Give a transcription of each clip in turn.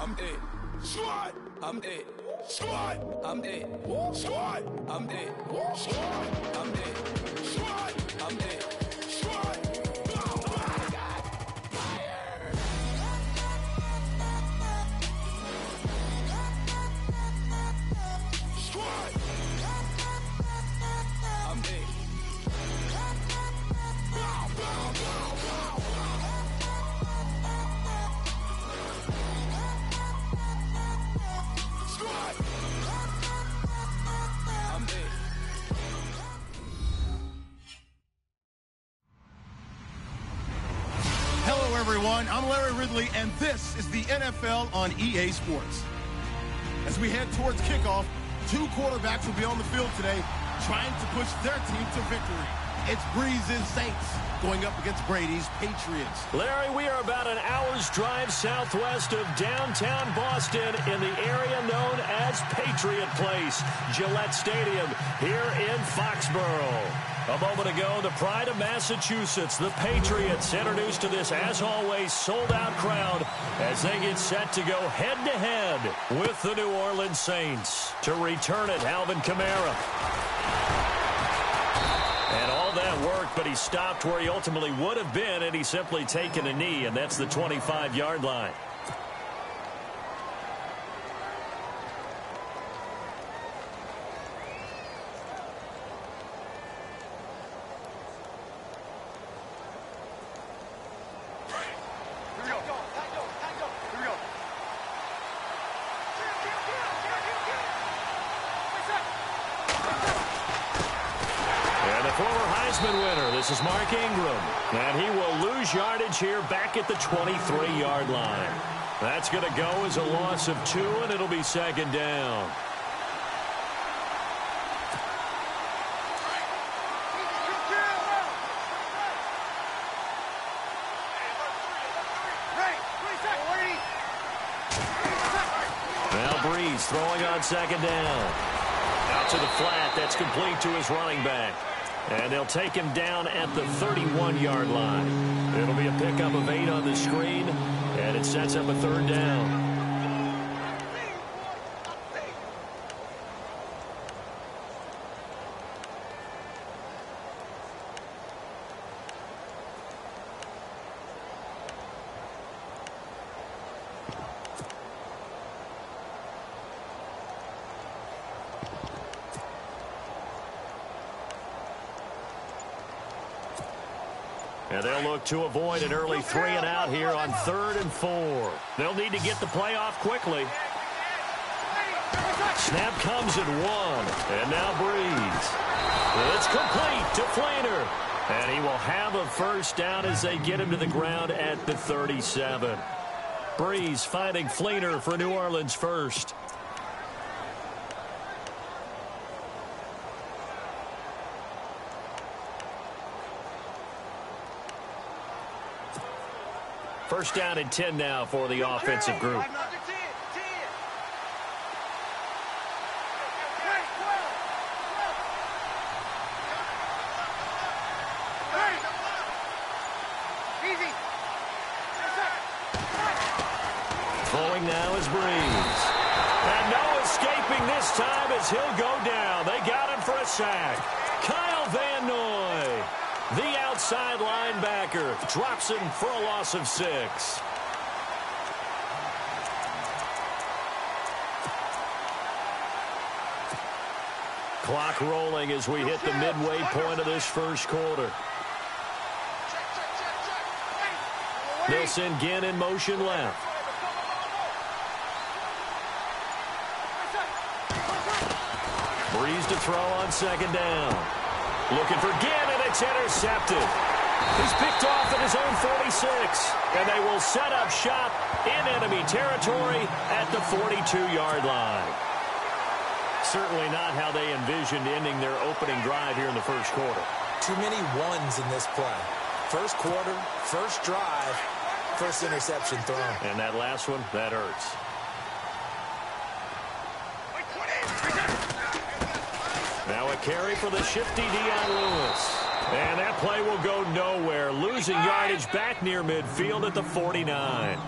I'm it. Squad, I'm it. Squad, I'm it. Squad, I'm it. Squad, I'm it. Squad, I'm it. Squad. Oh my God. Fire. Squad. I'm it. Bow, bow, bow, bow. Squad. I'm it. Hello, everyone. I'm Larry Ridley, and this is the NFL on EA Sports. As we head towards kickoff, two quarterbacks will be on the field today trying to push their team to victory. It's Breeze's Saints going up against Brady's Patriots. Larry, we are about an hour's drive southwest of downtown Boston in the area known as Patriot Place, Gillette Stadium here in Foxborough. A moment ago, the pride of Massachusetts, the Patriots, introduced to this, as always, sold-out crowd as they get set to go head-to-head with the New Orleans Saints. To return it, Alvin Kamara. And all that worked, but he stopped where he ultimately would have been had he simply taken a knee, and that's the 25-yard line. This is Mark Ingram, and he will lose yardage here back at the 23-yard line. That's going to go as a loss of 2, and it'll be second down. Now Breeze throwing on second down. Out to the flat. That's complete to his running back. And they'll take him down at the 31-yard line. It'll be a pickup of 8 on the screen, and it sets up a third down. And they'll look to avoid an early 3-and-out here on 3rd and 4. They'll need to get the play off quickly. Snap comes at 1. And now Breeze. It's complete to Fleener. And he will have a first down as they get him to the ground at the 37. Breeze finding Fleener for New Orleans first. First down and 10 now for the offensive group. Throwing now is Breeze. And no escaping this time as he'll go down. They got him for a sack. Kyle Van Noy, the outside linebacker, drops him for a loss of 6. Clock rolling as we hit the midway point of this first quarter. They'll send Ginn in motion left. Breeze to throw on second down. Looking for Ginn, and it's intercepted. He's picked off at his own 46, and they will set up shop in enemy territory at the 42-yard line. Certainly not how they envisioned ending their opening drive here in the first quarter. Too many ones in this play. First quarter, first drive, first interception thrown. And that last one, that hurts. Now a carry for the shifty Dion Lewis. And that play will go nowhere, losing yardage back near midfield at the 49.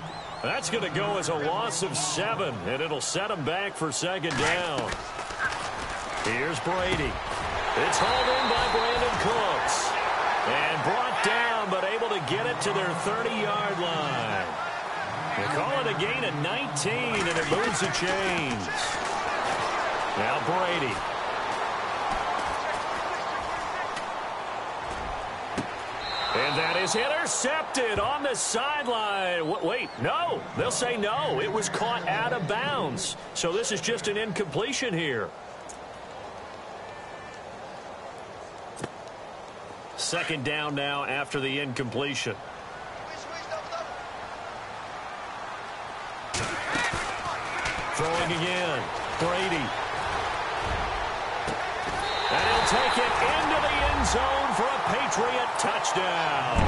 That's going to go as a loss of 7, and it'll set them back for second down. Here's Brady. It's hauled in by Brandon Cooks. And brought down, but able to get it to their 30-yard line. They call it a gain of 19, and it moves the chains. Now Brady. And that is intercepted on the sideline. Wait, no. They'll say no. It was caught out of bounds. So this is just an incompletion here. Second down now after the incompletion. Throwing again. Brady. And he'll take it into the end zone for a Patriot touchdown.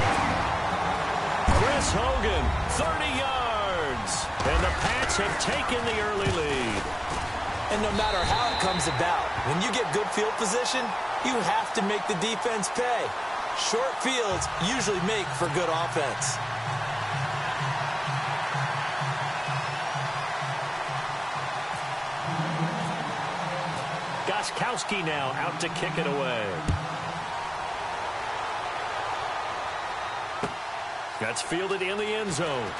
Chris Hogan, 30 yards. And the Pats have taken the early lead. And no matter how it comes about, when you get good field position, you have to make the defense pay. Short fields usually make for good offense. Gostkowski now out to kick it away. That's fielded in the end zone.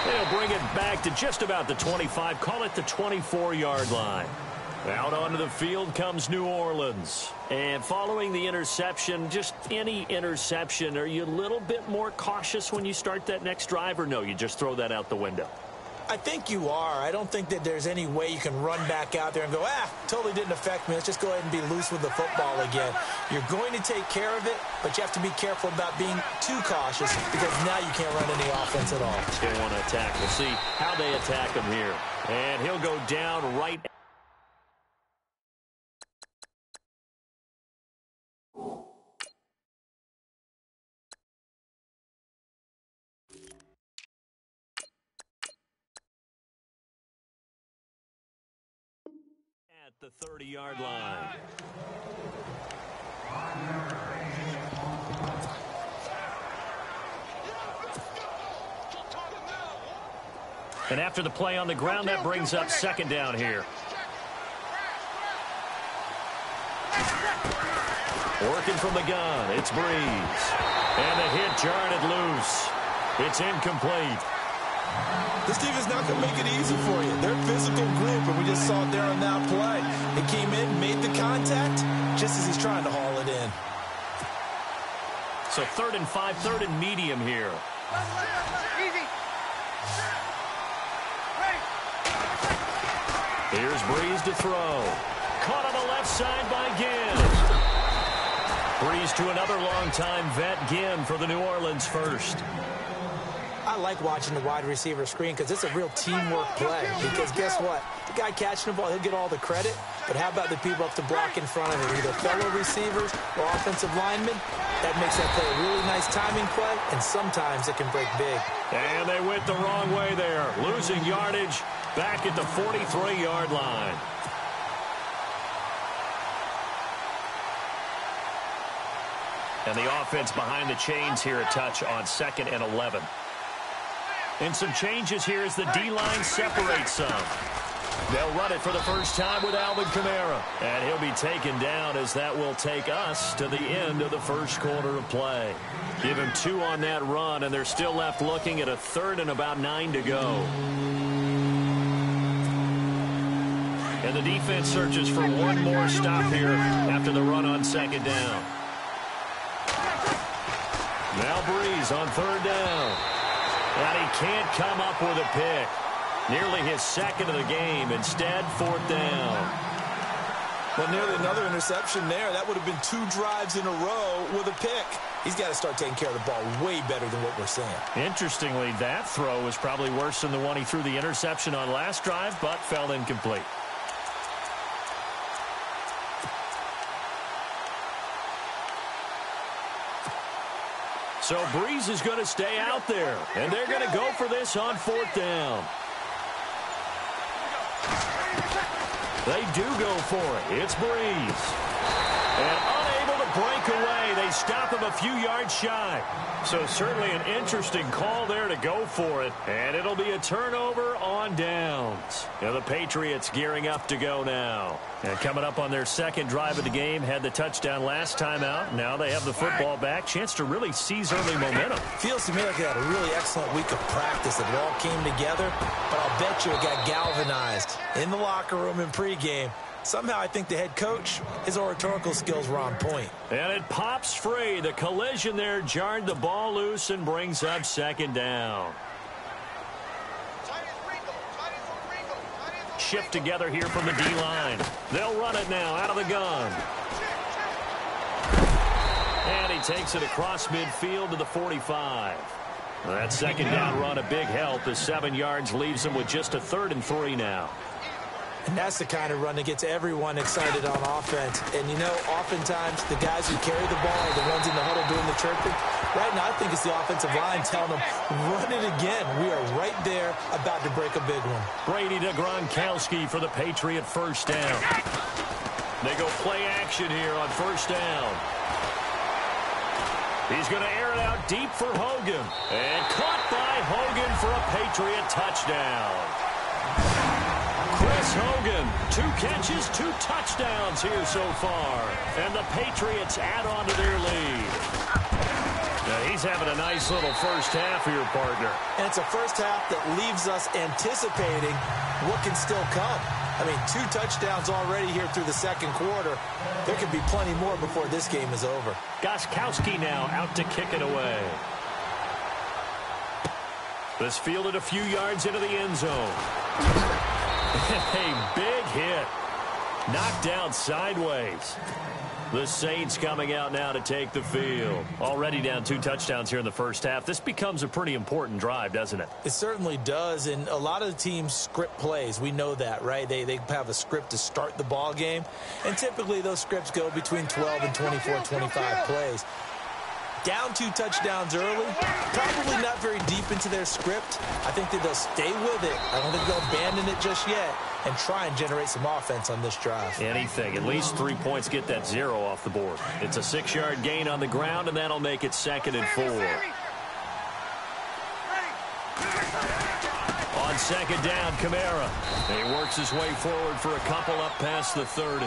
They'll bring it back to just about the 25. Call it the 24-yard line. Out onto the field comes New Orleans. And following the interception, just any interception, are you a little bit more cautious when you start that next drive, or no, you just throw that out the window? I think you are. I don't think that there's any way you can run back out there and go, totally didn't affect me. Let's just go ahead and be loose with the football again. You're going to take care of it, but you have to be careful about being too cautious because now you can't run any offense at all. They want to attack. We'll see how they attack him here. And he'll go down right. At the 30-yard line. And after the play on the ground, that brings up second down here. Working from the gun, it's Breeze. And the hit jarred it loose. It's incomplete. This defense not going to make it easy for you. They're a physical group, and we just saw it there on that play. It came in, made the contact, just as he's trying to haul it in. So 3rd and 5, 3rd and medium here. Here's Breeze to throw. Caught on the left side by Ginn. Breeze to another longtime vet, Ginn, for the New Orleans first. I like watching the wide receiver screen because it's a real teamwork play. Because guess what? The guy catching the ball, he'll get all the credit. But how about the people up to block in front of him? Either fellow receivers or offensive linemen. That makes that play a really nice timing play, and sometimes it can break big. And they went the wrong way there. Losing yardage back at the 43-yard line. And the offense behind the chains here, a touch on 2nd and 11. And some changes here as the D-line separates some. They'll run it for the first time with Alvin Kamara. And he'll be taken down as that will take us to the end of the first quarter of play. Give him 2 on that run, and they're still left looking at a 3rd and about 9 to go. And the defense searches for one more stop here after the run on 2nd down. Now Breeze on 3rd down. And he can't come up with a pick. Nearly his 2nd of the game. Instead, 4th down. Well, nearly another interception there. That would have been 2 drives in a row with a pick. He's got to start taking care of the ball way better than what we're seeing. Interestingly, that throw was probably worse than the one he threw the interception on last drive, but fell incomplete. So Breeze is going to stay out there, and they're going to go for this on 4th down. They do go for it. It's Breeze. And unable to breakaway. They stop him a few yards shy. So certainly an interesting call there to go for it. And it'll be a turnover on downs. Now the Patriots gearing up to go now. And coming up on their second drive of the game, had the touchdown last time out. Now they have the football back. Chance to really seize early momentum. Feels to me like they had a really excellent week of practice. It all came together. But I'll bet you it got galvanized in the locker room in pregame. Somehow I think the head coach, his oratorical skills were on point. And it pops free. The collision there jarred the ball loose and brings up second down. Shift together here from the D-line. They'll run it now out of the gun. And he takes it across midfield to the 45. That second down run a big help as 7 yards leaves him with just a 3rd and 3 now. And that's the kind of run that gets everyone excited on offense. And, you know, oftentimes the guys who carry the ball are the ones in the huddle doing the chirping. Right now, I think it's the offensive line telling them, run it again. We are right there about to break a big one. Brady to Gronkowski for the Patriot first down. They go play action here on first down. He's going to air it out deep for Hogan. And caught by Hogan for a Patriot touchdown. Chris Hogan, 2 catches, 2 touchdowns here so far. And the Patriots add on to their lead. Now he's having a nice little first half here, partner. And it's a first half that leaves us anticipating what can still come. I mean, 2 touchdowns already here through the second quarter. There could be plenty more before this game is over. Gronkowski now out to kick it away. This fielded a few yards into the end zone. A big hit. Knocked out sideways. The Saints coming out now to take the field. Already down 2 touchdowns here in the first half. This becomes a pretty important drive, doesn't it? It certainly does, and a lot of the teams script plays. We know that, right? They have a script to start the ball game, and typically those scripts go between 12 and 24, 25 plays. Down 2 touchdowns early, probably not very deep into their script. I think that they'll stay with it. I don't think they'll abandon it just yet and try and generate some offense on this drive. Anything. At least 3 points get that 0 off the board. It's a 6-yard gain on the ground, and that'll make it 2nd and 4. On second down, Kamara. He works his way forward for a couple up past the 30.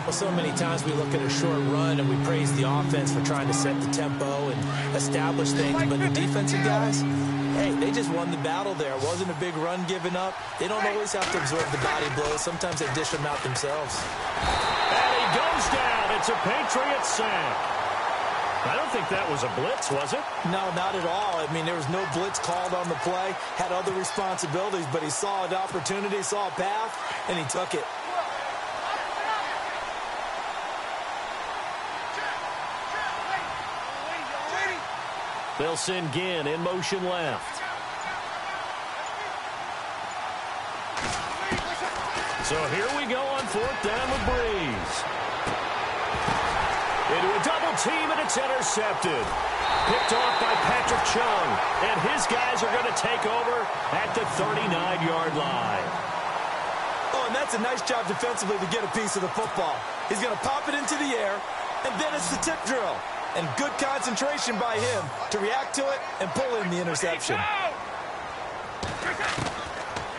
Well, so many times we look at a short run and we praise the offense for trying to set the tempo and establish things, but the defensive guys, hey, they just won the battle there. It wasn't a big run given up. They don't always have to absorb the body blows. Sometimes they dish them out themselves. And he goes down. It's a Patriot sack. I don't think that was a blitz, was it? No, not at all. I mean, there was no blitz called on the play, had other responsibilities, but he saw an opportunity, saw a path, and he took it. They'll send Ginn in motion left. So here we go on 4th down with Breeze. Into a double team, and it's intercepted. Picked off by Patrick Chung, and his guys are going to take over at the 39-yard line. Oh, and that's a nice job defensively to get a piece of the football. He's going to pop it into the air, and then it's the tip drill. And good concentration by him to react to it and pull in the interception.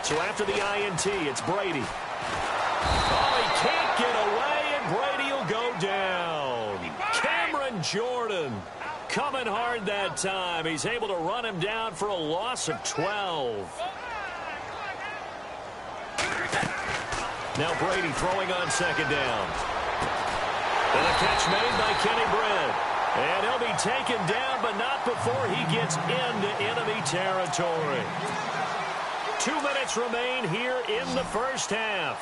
So after the INT, it's Brady. Oh, he can't get away, and Brady will go down. Cameron Jordan coming hard that time. He's able to run him down for a loss of 12. Now Brady throwing on second down. And a catch made by Kenny Britt. And he'll be taken down, but not before he gets into enemy territory. 2 minutes remain here in the first half.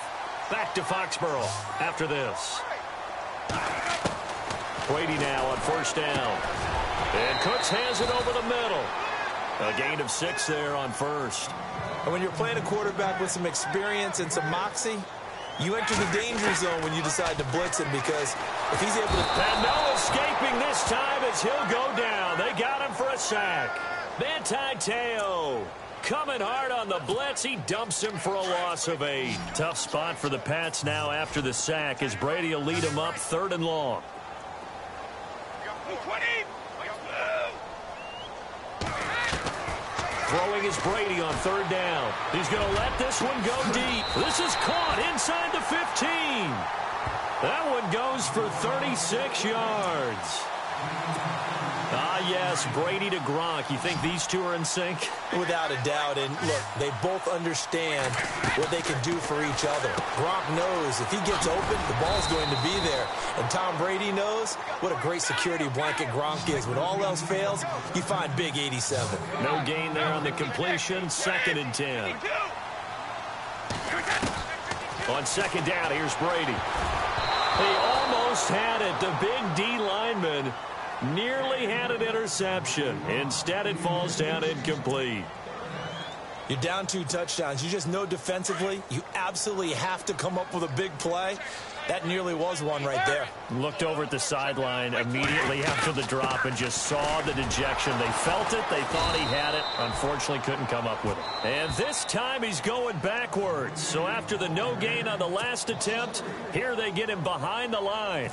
Back to Foxborough after this. Brady now on first down. And Cooks has it over the middle. A gain of 6 there on first. And when you're playing a quarterback with some experience and some moxie, you enter the danger zone when you decide to blitz him, because if he's able to... And no escaping this time as he'll go down. They got him for a sack. Manti Te'o coming hard on the blitz. He dumps him for a loss of 8. Tough spot for the Pats now after the sack as Brady will lead him up 3rd and long. Throwing is Brady on third down. He's going to let this one go deep. This is caught inside the 15. That one goes for 36 yards. Ah, yes, Brady to Gronk. You think these two are in sync? Without a doubt. And look, they both understand what they can do for each other. Gronk knows if he gets open, the ball's going to be there. And Tom Brady knows what a great security blanket Gronk is. When all else fails, you find big 87. No gain there on the completion. 2nd and 10. On 2nd down, here's Brady. He almost had it. The big D lineman nearly had an interception. Instead, it falls down incomplete. You're down 2 touchdowns. You just know defensively you absolutely have to come up with a big play. That nearly was one right there. Looked over at the sideline immediately after the drop and just saw the dejection. They felt it. They thought he had it. Unfortunately, couldn't come up with it. And this time he's going backwards. So after the no gain on the last attempt, here they get him behind the line.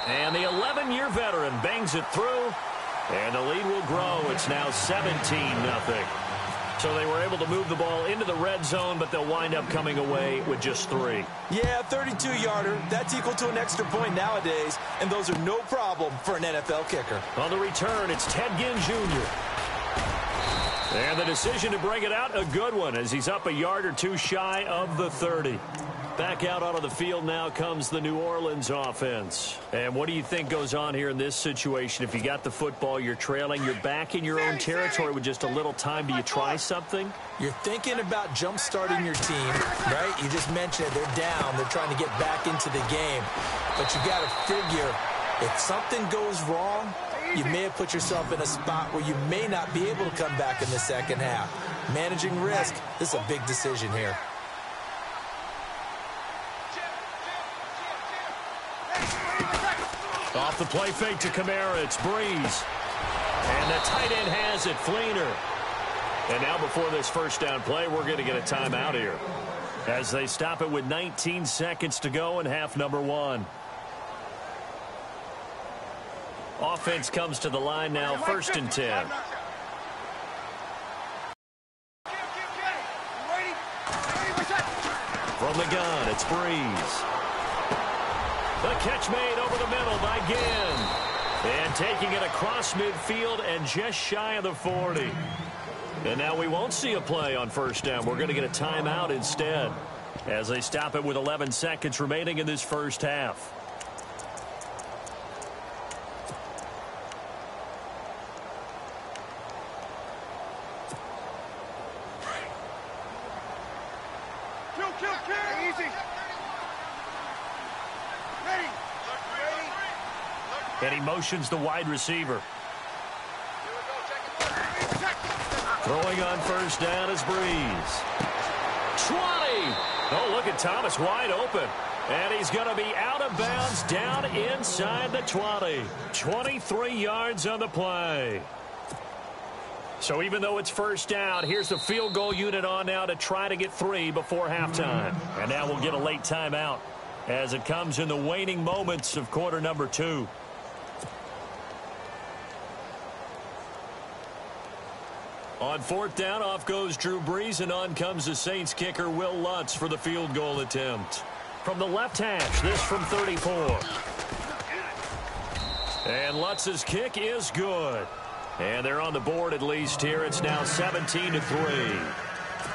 And the 11-year veteran bangs it through, and the lead will grow. It's now 17-0. So they were able to move the ball into the red zone, but they'll wind up coming away with just 3. Yeah, 32-yarder. That's equal to an extra point nowadays, and those are no problem for an NFL kicker. On the return, it's Ted Ginn Jr. And the decision to bring it out, a good one, as he's up a yard or 2 shy of the 30. Back out onto the field now comes the New Orleans offense. And what do you think goes on here in this situation? If you got the football, you're trailing, you're back in your own territory with just a little time. Do you try something? You're thinking about jump-starting your team, right? You just mentioned it. They're down. They're trying to get back into the game. But you got to figure if something goes wrong, you may have put yourself in a spot where you may not be able to come back in the second half. Managing risk, this is a big decision here. Off the play fake to Kamara, it's Breeze. And the tight end has it, Fleener. And now before this first down play, we're going to get a timeout here, as they stop it with 19 seconds to go in half number 1. Offense comes to the line now, 1st and 10. From the gun, it's Breeze. The catch made over the middle by Ginn. And taking it across midfield and just shy of the 40. And now we won't see a play on first down. We're going to get a timeout instead, as they stop it with 11 seconds remaining in this first half. And he motions the wide receiver. Throwing on first down is Breeze. 20. Oh, look at Thomas wide open. And he's going to be out of bounds down inside the 20. 23 yards on the play. So even though it's first down, here's the field goal unit on now to try to get 3 before halftime. And now we'll get a late timeout as it comes in the waning moments of quarter number 2. On 4th down, off goes Drew Brees, and on comes the Saints kicker Will Lutz for the field goal attempt. From the left hash, this from 34. And Lutz's kick is good. And they're on the board at least here. It's now 17-3.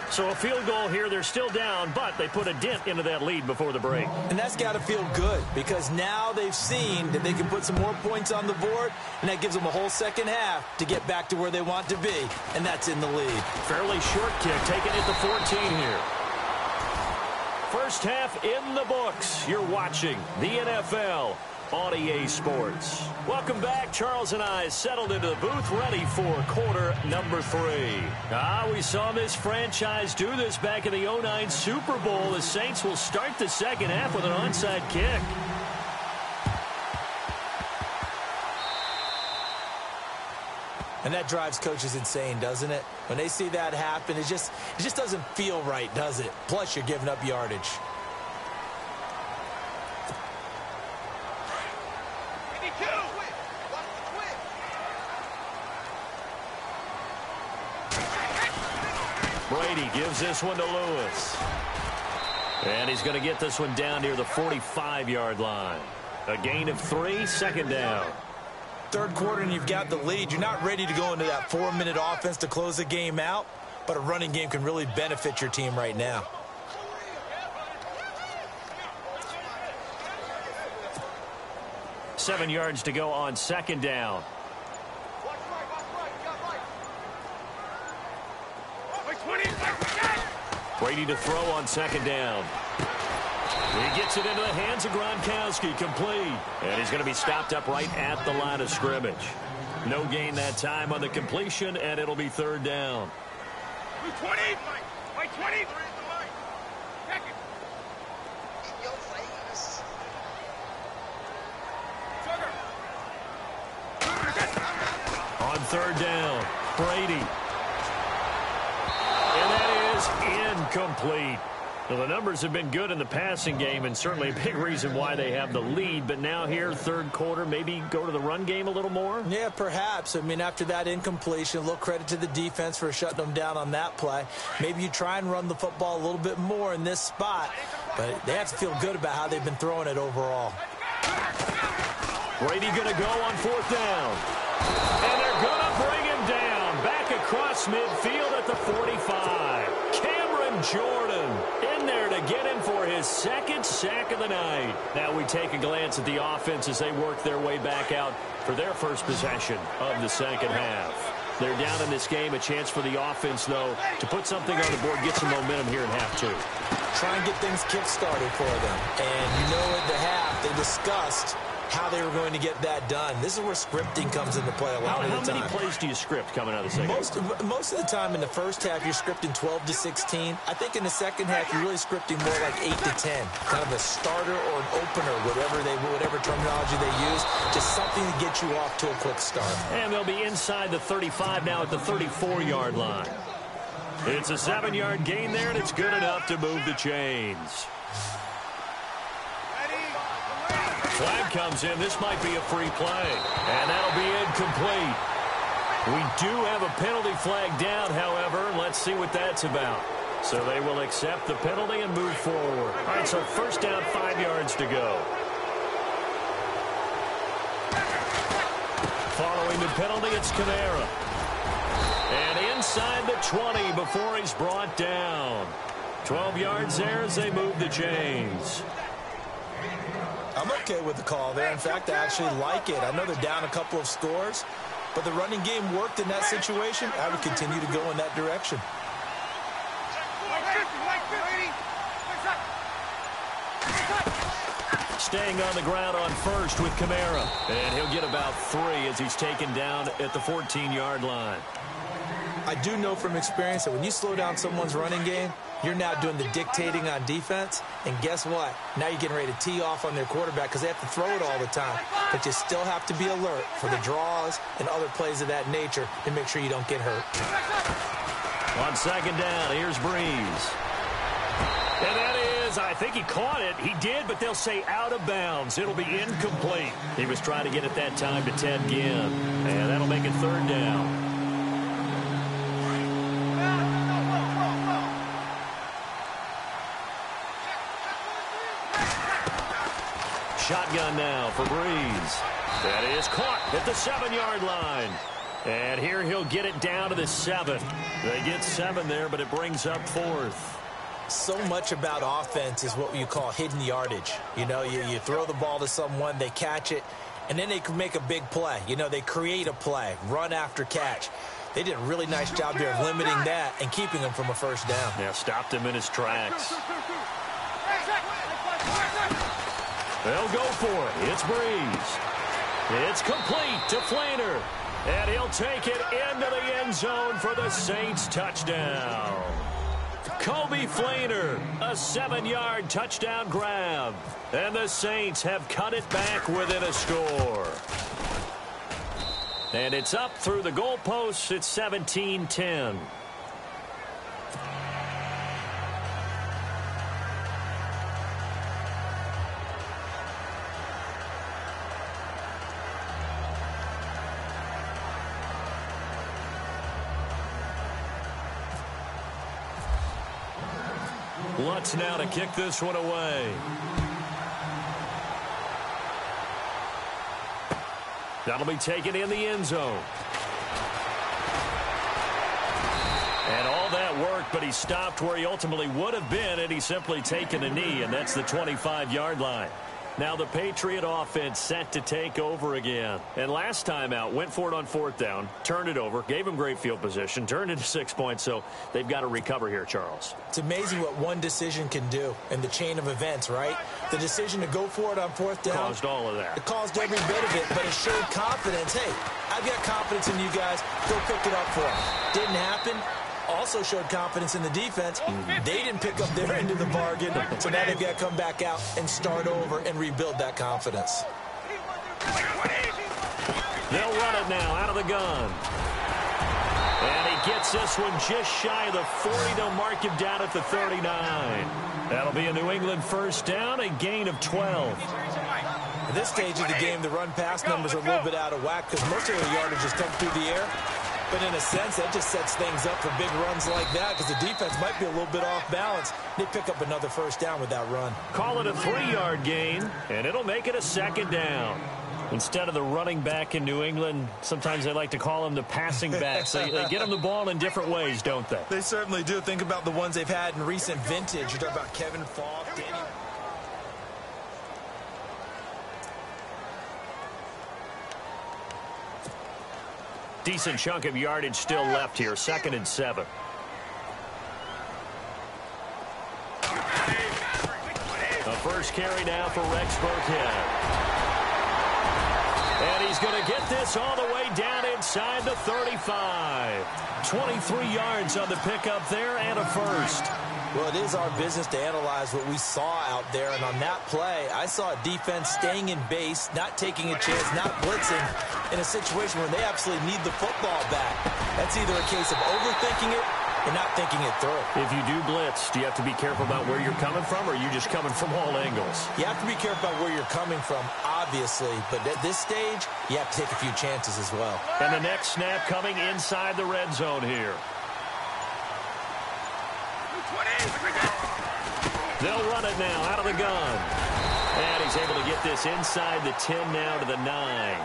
So a field goal here. They're still down, but they put a dent into that lead before the break. And that's got to feel good, because now they've seen that they can put some more points on the board, and that gives them a whole second half to get back to where they want to be, and that's in the lead. Fairly short kick, taken at the 14 here. First half in the books. You're watching the NFL on EA Sports. Welcome back. Charles and I settled into the booth, ready for quarter number 3. We saw this franchise do this back in the 2009 Super Bowl. The Saints will start the second half with an onside kick. And that drives coaches insane, doesn't it? When they see that happen, it just doesn't feel right, does it? Plus, you're giving up yardage. Brady gives this one to Lewis. And he's going to get this one down near the 45-yard line. A gain of 3, second down. Third quarter and you've got the lead. You're not ready to go into that 4-minute offense to close the game out, but a running game can really benefit your team right now. Seven yards to go on second down. Brady to throw on second down. He gets it into the hands of Gronkowski, complete. And he's going to be stopped up right at the line of scrimmage. No gain that time on the completion, and it'll be third down. 20. 20. On third down, Brady. And that is incomplete. Well, the numbers have been good in the passing game and certainly a big reason why they have the lead. But now here, third quarter, maybe go to the run game a little more? Yeah, perhaps. I mean, after that incompletion, a little credit to the defense for shutting them down on that play. Maybe you try and run the football a little bit more in this spot. But they have to feel good about how they've been throwing it overall. Brady going to go on fourth down. And they're going to bring him down. Back across midfield at the 45. Cameron Jordan in there to get him for his second sack of the night. Now we take a glance at the offense as they work their way back out for their first possession of the second half. They're down in this game. A chance for the offense, though, to put something on the board, get some momentum here in half two. Try and get things kick-started for them. And you know at the half they discussed how they were going to get that done. This is where scripting comes into play a lot of the time. How many plays do you script coming out of the second half? Most of the time in the first half, you're scripting 12 to 16. I think in the second half, you're really scripting more like 8 to 10. Kind of a starter or an opener, whatever terminology they use. Just something to get you off to a quick start. And they'll be inside the 35 now at the 34-yard line. It's a 7-yard gain there, and it's good enough to move the chains. Flag comes in. This might be a free play. And that'll be incomplete. We do have a penalty flag down, however. Let's see what that's about. So they will accept the penalty and move forward. All right, so first down, 5 yards to go. Following the penalty, it's Kamara. And inside the 20 before he's brought down. 12 yards there as they move the chains. I'm okay with the call there. In fact, I actually like it. I know they're down a couple of scores, but the running game worked in that situation. I would continue to go in that direction. Staying on the ground on first with Kamara. And he'll get about 3 as he's taken down at the 14-yard line. I do know from experience that when you slow down someone's running game, you're now doing the dictating on defense. And guess what? Now you're getting ready to tee off on their quarterback because they have to throw it all the time. But you still have to be alert for the draws and other plays of that nature to make sure you don't get hurt. On second down, here's Breeze. And that is, I think he caught it. He did, but they'll say out of bounds. It'll be incomplete. He was trying to get it that time to Ted Ginn. And that'll make it third down. Shotgun now for Breeze. That is caught at the 7-yard line. And here he'll get it down to the 7. They get 7 there, but it brings up 4th. So much about offense is what you call hidden yardage. You know, you throw the ball to someone, they catch it, and then they can make a big play. You know, they create a play, run after catch. They did a really nice job there of limiting that and keeping him from a first down. Yeah, stopped him in his tracks. They'll go for it. It's Breeze. It's complete to Flainer. And he'll take it into the end zone for the Saints touchdown. Kobe Flainer, a 7-yard touchdown grab. And the Saints have cut it back within a score. And it's up through the goalposts. It's 17-10. Lutz now to kick this one away. That'll be taken in the end zone. And all that work, but he stopped where he ultimately would have been, and he's simply taken a knee, and that's the 25-yard line. Now the Patriot offense set to take over again. And last time out, went for it on fourth down, turned it over, gave him great field position, turned it to 6 points, so they've got to recover here, Charles. It's amazing what one decision can do in the chain of events, right? The decision to go for it on fourth down. Caused all of that. It caused every bit of it, but it showed confidence. Hey, I've got confidence in you guys. Go pick it up for them. Didn't happen. Also showed confidence in the defense. They didn't pick up their end of the bargain, so now they've got to come back out and start over and rebuild that confidence. They'll run it now out of the gun. And he gets this one just shy of the 40. They'll mark him down at the 39. That'll be a New England first down, a gain of 12. At this stage of the game, the run-pass numbers are a little bit out of whack because most of the yardage has come through the air. But in a sense, that just sets things up for big runs like that because the defense might be a little bit off balance. They pick up another first down with that run. Call it a 3-yard gain, and it'll make it a second down. Instead of the running back in New England, sometimes they like to call them the passing backs. They get them the ball in different ways, don't they? They certainly do. Think about the ones they've had in recent vintage. You're talking about Kevin Falk, Danny. Decent chunk of yardage still left here. 2nd and 7. The first carry now for Rex Burkhead. And he's going to get this all the way down inside the 35. 23 yards on the pickup there and a first. Well, it is our business to analyze what we saw out there. And on that play, I saw a defense staying in base, not taking a chance, not blitzing in a situation where they absolutely need the football back. That's either a case of overthinking it or not thinking it through. If you do blitz, do you have to be careful about where you're coming from, or are you just coming from all angles? You have to be careful about where you're coming from, obviously. But at this stage, you have to take a few chances as well. And the next snap coming inside the red zone here. They'll run it now out of the gun. And he's able to get this inside the 10 now to the 9.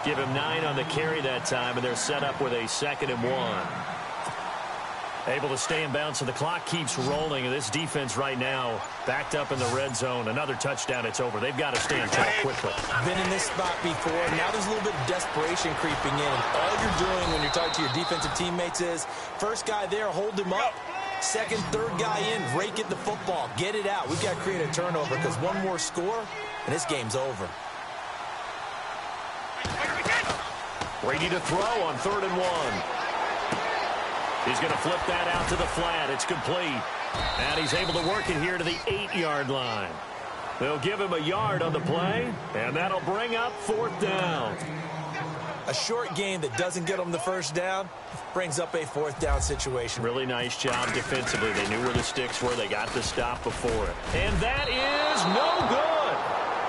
Give him 9 on the carry that time, and they're set up with a 2nd and 1. Able to stay in bounds, so the clock keeps rolling. And this defense right now backed up in the red zone. Another touchdown, it's over. They've got to stand tall quickly. Been in this spot before. Now there's a little bit of desperation creeping in. And all you're doing when you're talking to your defensive teammates is, first guy there, hold him up. Second, third guy in, rake at the football. Get it out. We've got to create a turnover because one more score, and this game's over. Brady to throw on 3rd and 1. He's going to flip that out to the flat. It's complete. And he's able to work it here to the 8-yard line. They'll give him a yard on the play, and that'll bring up 4th down. A short gain that doesn't get them the first down brings up a 4th down situation. Really nice job defensively. They knew where the sticks were. They got the stop before it. And that is no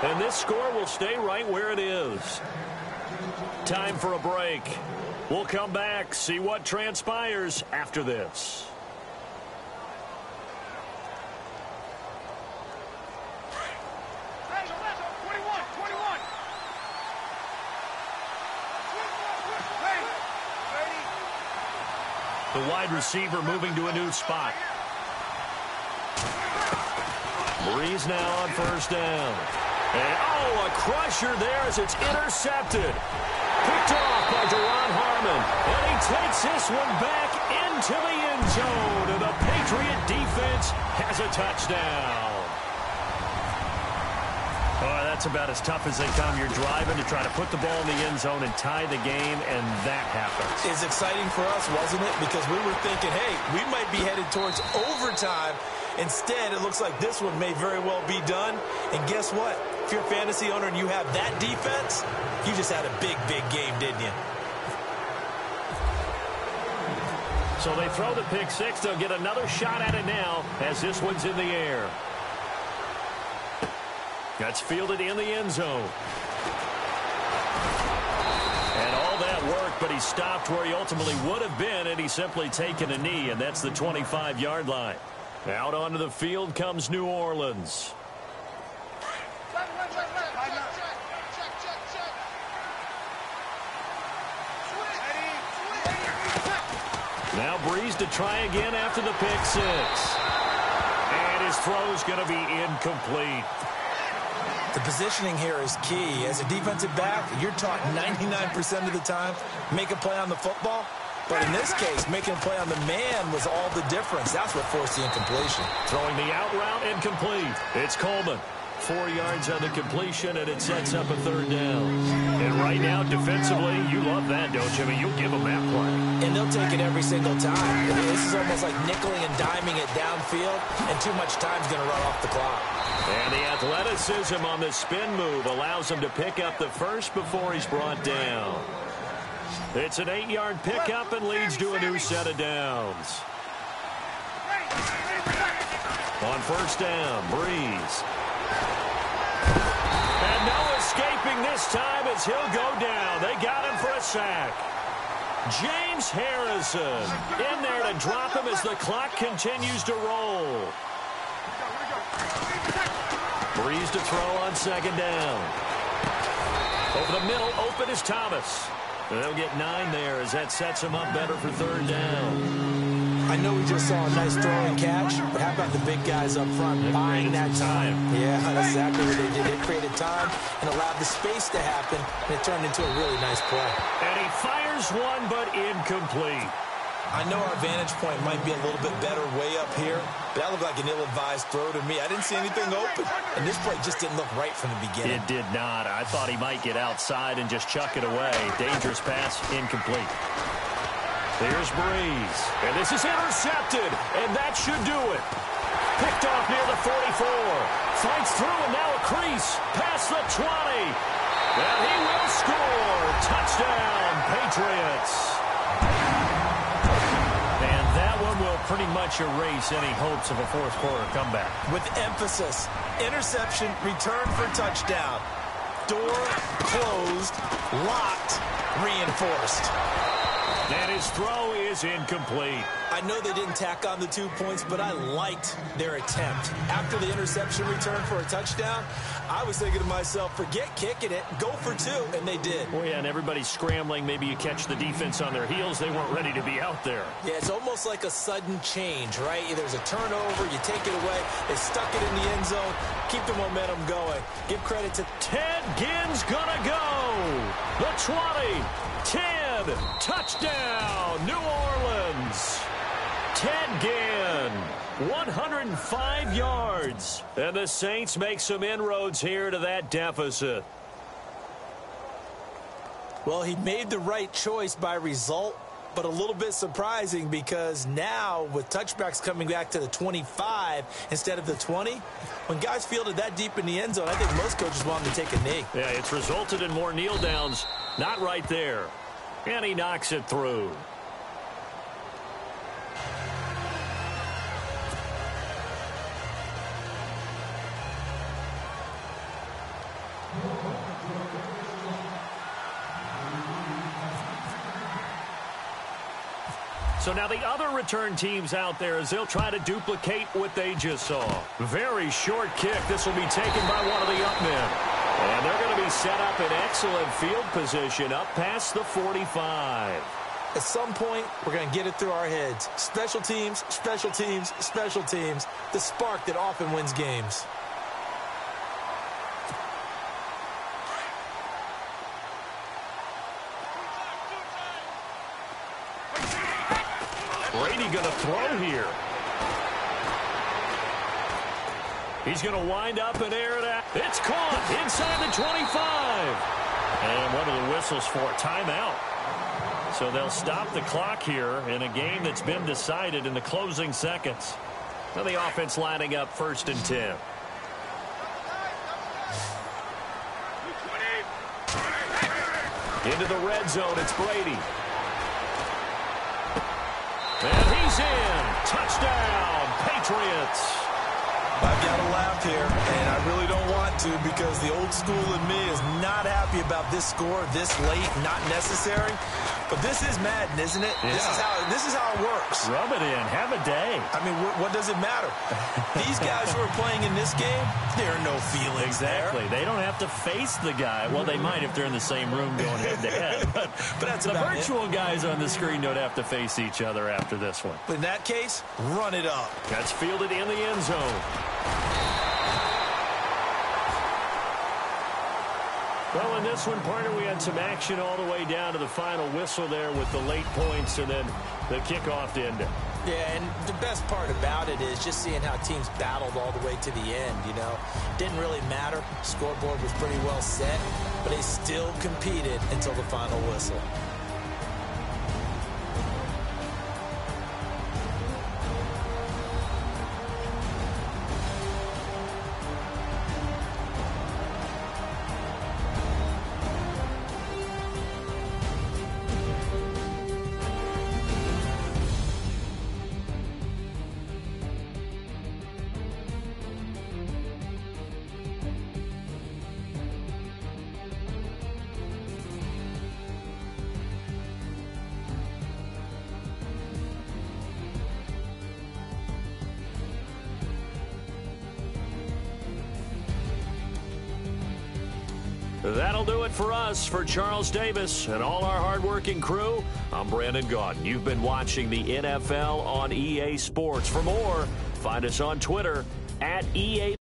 good. And this score will stay right where it is. Time for a break. We'll come back, see what transpires after this. The wide receiver moving to a new spot. Breeze now on 1st down. And, oh, a crusher there as it's intercepted. Picked off by Deron Harmon. And he takes this one back into the end zone. And the Patriot defense has a touchdown. Oh, that's about as tough as they come. You're driving to try to put the ball in the end zone and tie the game, and that happens. It's exciting for us, wasn't it? Because we were thinking, hey, we might be headed towards overtime. Instead, it looks like this one may very well be done. And guess what? If you're a fantasy owner and you have that defense, you just had a big, big game, didn't you? So they throw the pick six. They'll get another shot at it now as this one's in the air. That's fielded in the end zone. And all that work, but he stopped where he ultimately would have been, and he's simply taken a knee, and that's the 25-yard line. Out onto the field comes New Orleans. Now Breeze to try again after the pick six. And his throw's going to be incomplete. The positioning here is key. As a defensive back, you're taught 99% of the time, make a play on the football. But in this case, making a play on the man was all the difference. That's what forced the incompletion. Throwing the out route incomplete. It's Coleman. 4 yards on the completion, and it sets up a third down. And right now, defensively, you love that, don't you? I mean, you'll give them that play. And they'll take it every single time. I mean, this is almost like nickeling and diming it downfield, and too much time's going to run off the clock. And the athleticism on the spin move allows him to pick up the first before he's brought down. It's an 8-yard pickup and leads to a new set of downs. On first down, Breeze. And no escaping this time as he'll go down. They got him for a sack. James Harrison in there to drop him as the clock continues to roll. Breeze to throw on second down. Over the middle, open is Thomas. And they'll get 9 there as that sets him up better for third down. I know we just saw a nice throw and catch, but how about the big guys up front buying that time? Yeah, that's exactly what they did. They created time and allowed the space to happen, and it turned into a really nice play. And he fires one, but incomplete. I know our vantage point might be a little bit better way up here, but that looked like an ill-advised throw to me. I didn't see anything open, and this play just didn't look right from the beginning. It did not. I thought he might get outside and just chuck it away. Dangerous pass, incomplete. There's Breeze, and this is intercepted, and that should do it. Picked off near the 44. Fights through, and now a crease. Past the 20. And he will score. Touchdown, Patriots. And that one will pretty much erase any hopes of a fourth quarter comeback. With emphasis, interception, return for touchdown. Door closed, locked, reinforced. And his throw is incomplete. I know they didn't tack on the 2 points, but I liked their attempt. After the interception return for a touchdown, I was thinking to myself, forget kicking it, go for 2, and they did. Oh, yeah, and everybody's scrambling. Maybe you catch the defense on their heels. They weren't ready to be out there. Yeah, it's almost like a sudden change, right? There's a turnover, you take it away, they stuck it in the end zone, keep the momentum going. Give credit to Ted Ginn's gonna go. The 20, 10, touchdown, New Orleans. Ted Ginn, 105 yards. And the Saints make some inroads here to that deficit. Well, he made the right choice by result, but a little bit surprising because now with touchbacks coming back to the 25 instead of the 20, when guys fielded that deep in the end zone, I think most coaches want them to take a knee. Yeah, it's resulted in more kneel downs. Not right there. And he knocks it through. So now the other return teams out there as they'll try to duplicate what they just saw. Very short kick. This will be taken by one of the up men. And they're going to be set up in excellent field position up past the 45. At some point, we're going to get it through our heads. Special teams, special teams, special teams. The spark that often wins games. Brady going to throw here. He's going to wind up and air it out. It's caught inside the 25. And one of the whistles for a timeout. So they'll stop the clock here in a game that's been decided in the closing seconds. Now the offense lining up 1st and 10. Into the red zone, it's Brady. And he's in. Touchdown, Patriots. By I've got to laugh here, and I really don't want to because the old school in me is not happy about this score this late, not necessary. But this is Madden, isn't it? Yeah. This is how it works. Rub it in. Have a day. I mean, what does it matter? These guys who are playing in this game, there are no feelings Exactly. there. They don't have to face the guy. Well, they might if they're in the same room going head-to-head. But that's the about virtual guys on the screen don't have to face each other after this one. In that case, run it up. That's fielded in the end zone. Well, in this one, partner, we had some action all the way down to the final whistle there with the late points and then the kickoff to end it. Yeah, and the best part about it is just seeing how teams battled all the way to the end, you know. Didn't really matter. Scoreboard was pretty well set, but they still competed until the final whistle. That'll do it for us. For Charles Davis and all our hardworking crew, I'm Brandon Gaudin. You've been watching the NFL on EA Sports. For more, find us on Twitter @EA.